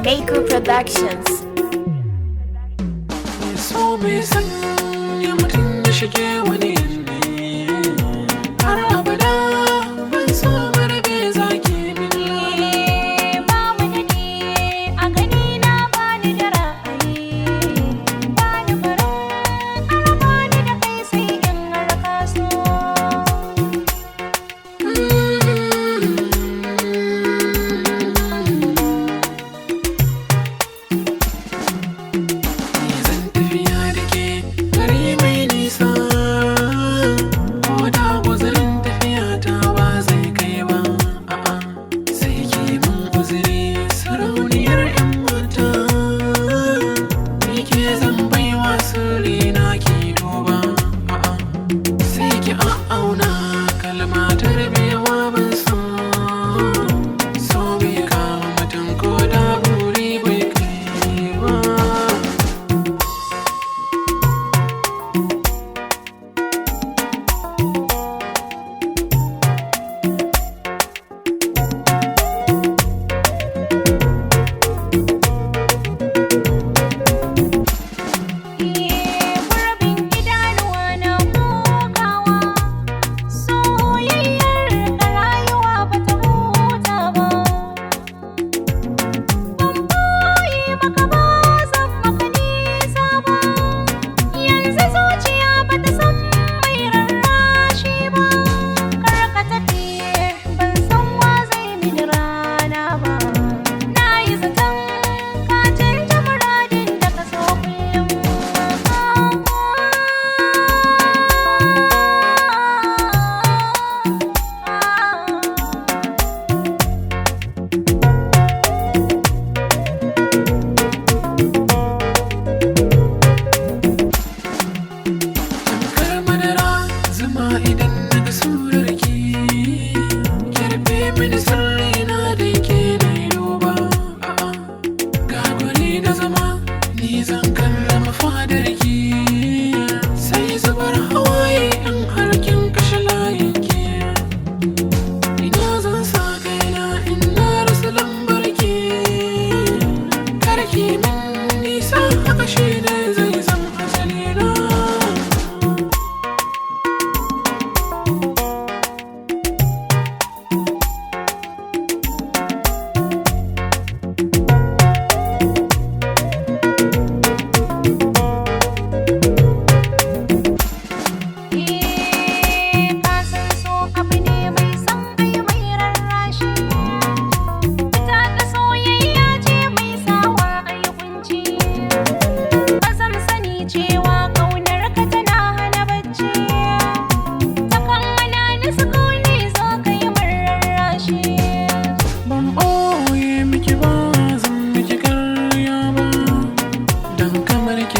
Maker Productions. So me sanya mutum ya shige wani yanayi, har abada ban so marabe zaki min ba mu da ni a gani na bani da ra'ayi, bani barin araba ni da kai sai in har ka so.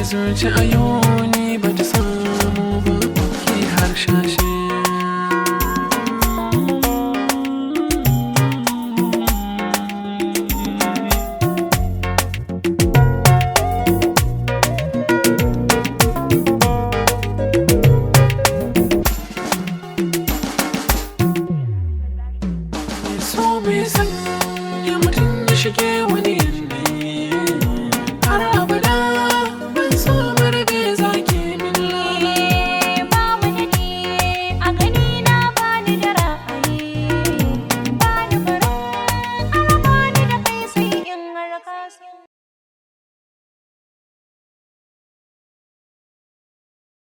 Zuci a yau ni ba ta samu ba ke harshashe. So me sanya mutum ya shige wani